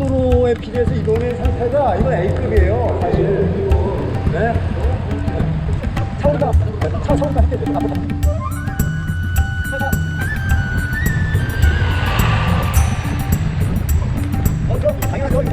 고속도로에 비례해서 이 동네 상태가 이건 A급이에요, 사실. 네? 차 온다. 차 서운다. 당연하죠.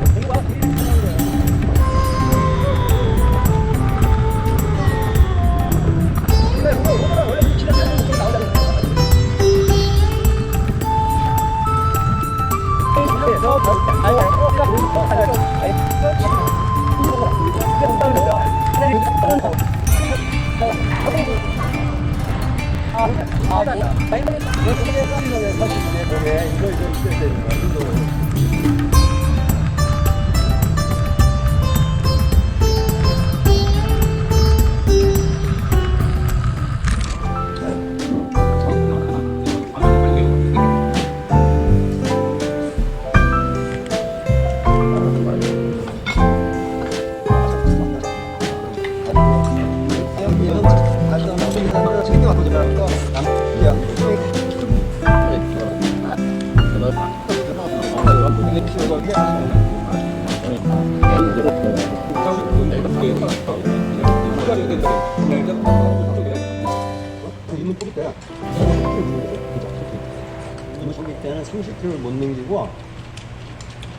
공부가 때는 30km를 못 넘기고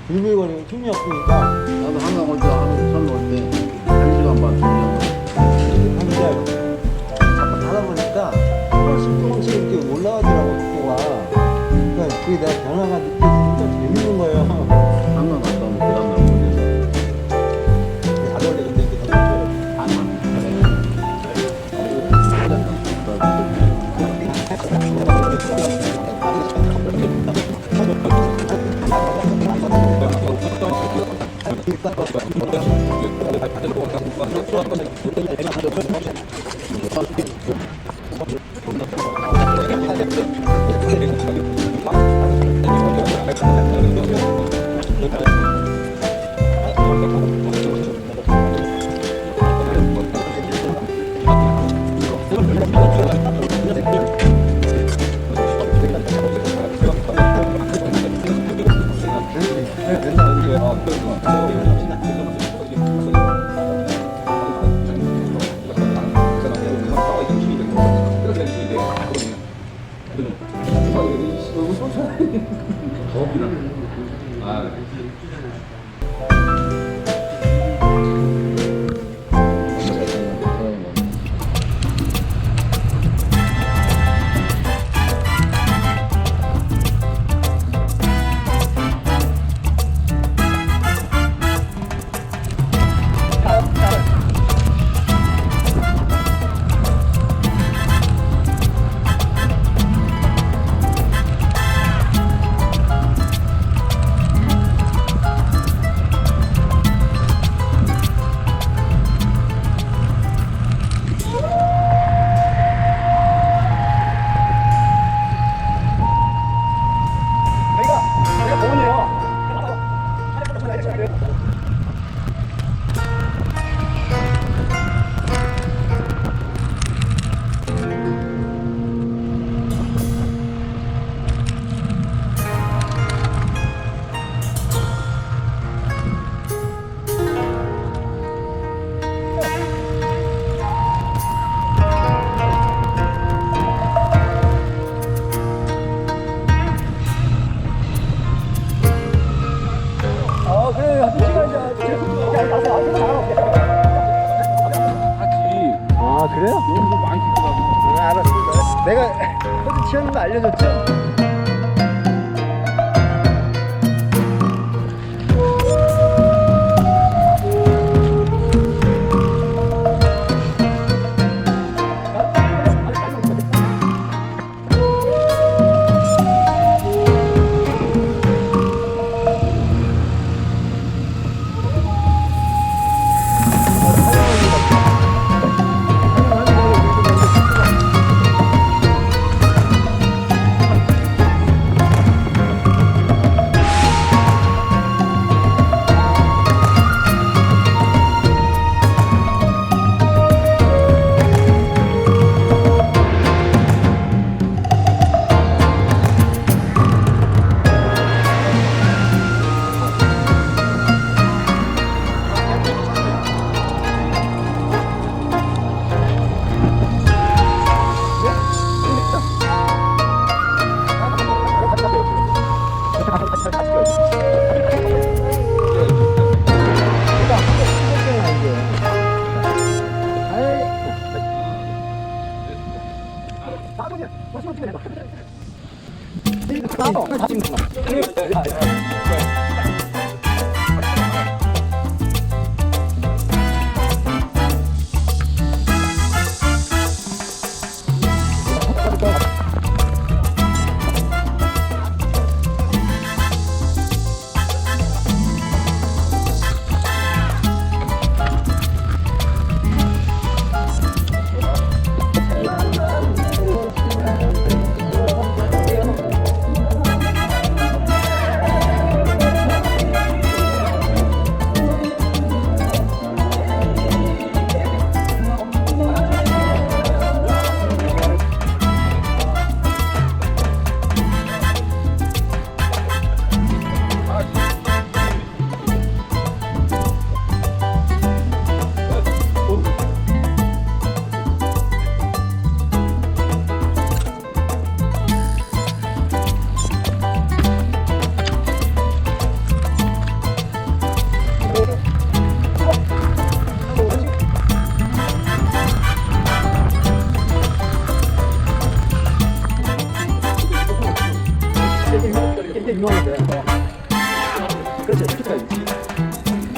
불불거리고 힘이 없으니까 나도 한강 올 때, 선 올 때 1시간 반 정도 근데 자꾸 타다 보니까 조금씩 이렇게 올라가더라고 속도가. 그러니까 그게 내가 변화가 느껴지니까 재밌는 거예요. 한강 갔다 오면 그 다음날 모르겠어. 잘 어울려. 근데 이게 더 그래요? 너무 많이 찍더라고. 알았습니다. 내가 어제 치현이가 알려줬죠?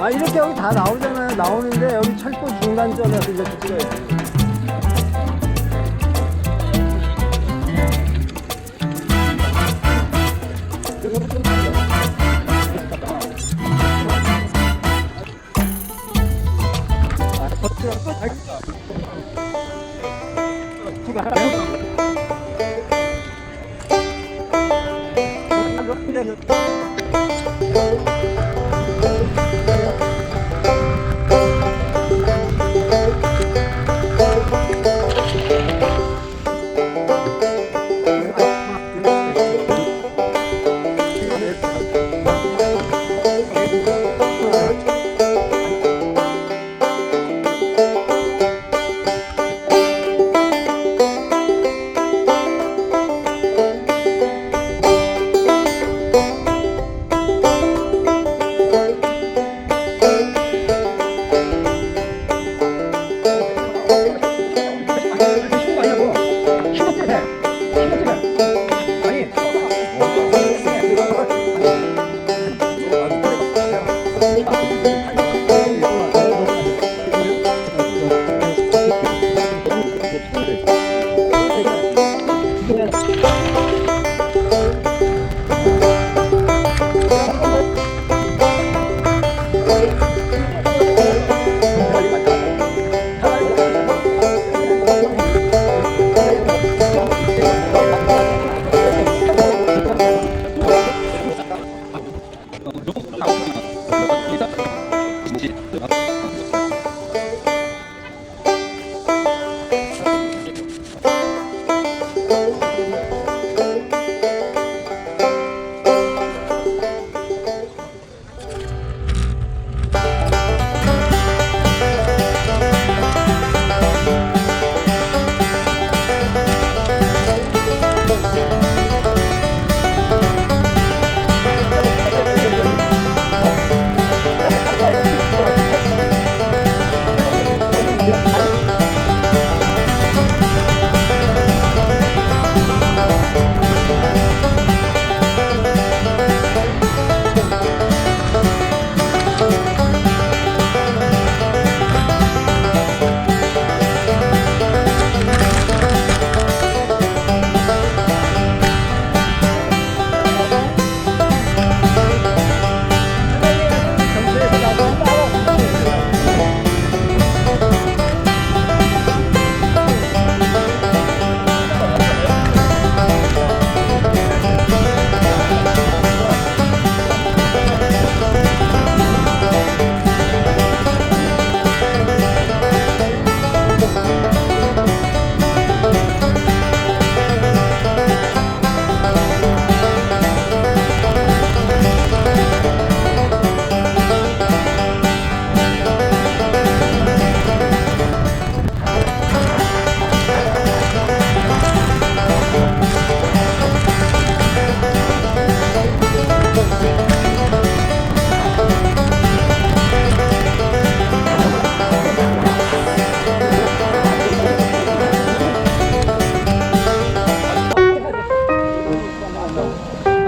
아 이렇게 여기 다 나오잖아요. 나오는데 여기 철도 중간점에서 이렇게 찍어야지.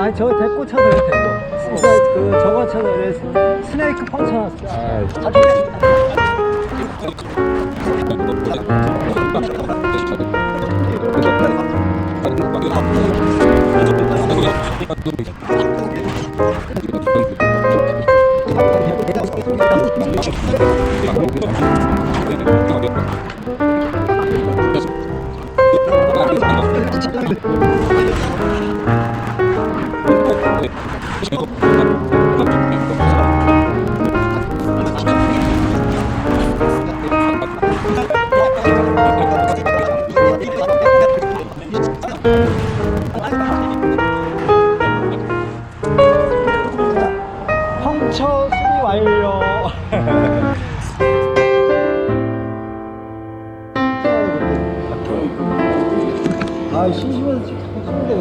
아니 저 대꾸 쳐서요 대꾸. 그 저거 쳐서 스네이크 펑 쳐놨어. 펑처 수리 완료. 아 심심해서 자꾸 찍는데 왜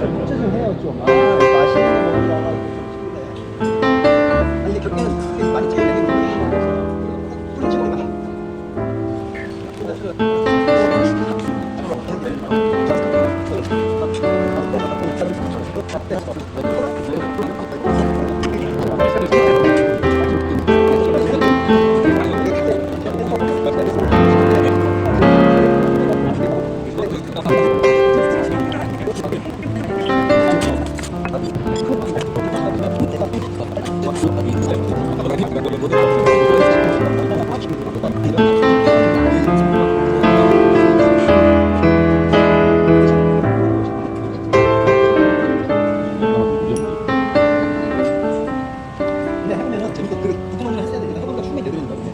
문제 좀 해요 좀. 아 맛있는 거 먹으려고 좀 찍네. 아니 경계는 많이 찍어야 되겠네. 꿀 찍어봐. 근데 하면은 재밌게 그 부정을 했어야 되니까 해보니까 충분히 되더라고요.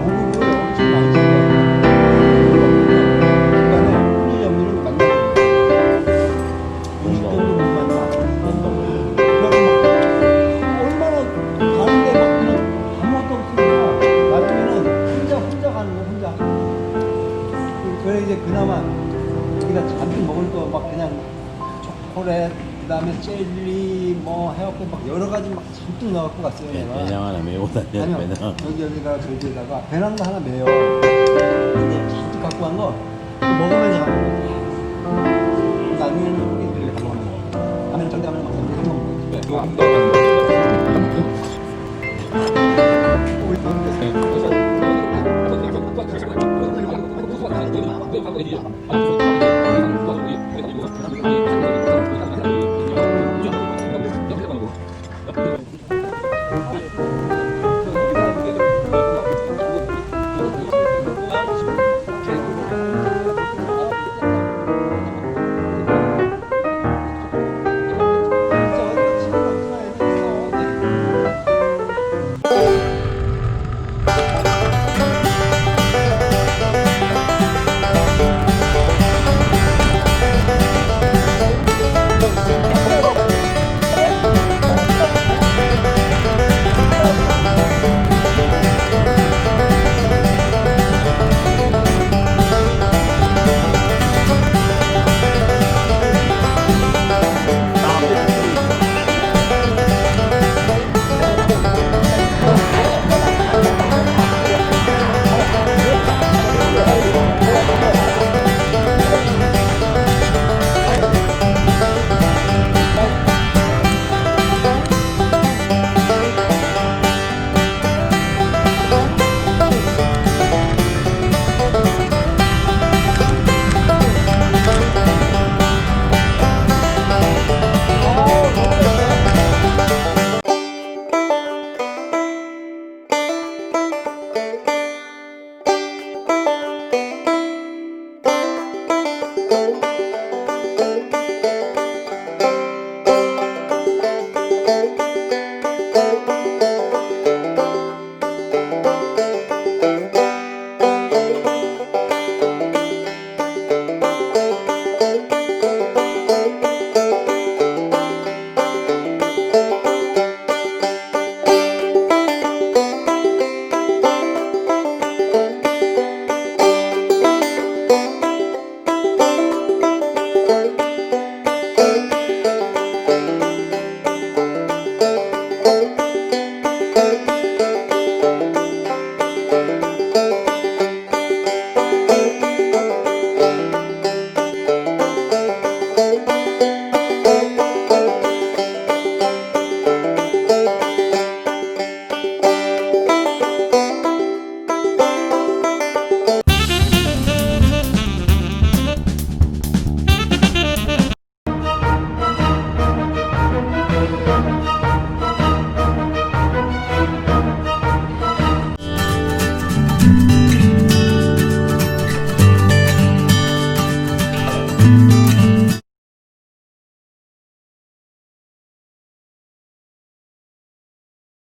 공부를 엄청 많이 했어요. 중간에 훈이 영리를 만나고 음식점도 못 만나. 그래서 막 얼마나 가는데 막 그냥 아무것도 없으니까 나중에는 혼자 가는 거야, 혼자. 그래 이제 그나마 여기다 잔뜩 먹을 거 막 그냥 초콜릿, 그 다음에 젤리 뭐 해갖고 막 여러 가지 막 잔뜩 넣어갖고 갔어요. 내가. 배낭 하나 메고 다녀. 아니요, 배낭. 여기가 저기에다가 배낭도 하나 매요. 근데 잔뜩 갖고 간 거 먹으면서 가는 거야. 나중에는 이렇게 가져가는 거. 가면 절대 가면 막 이렇게 한번 먹어.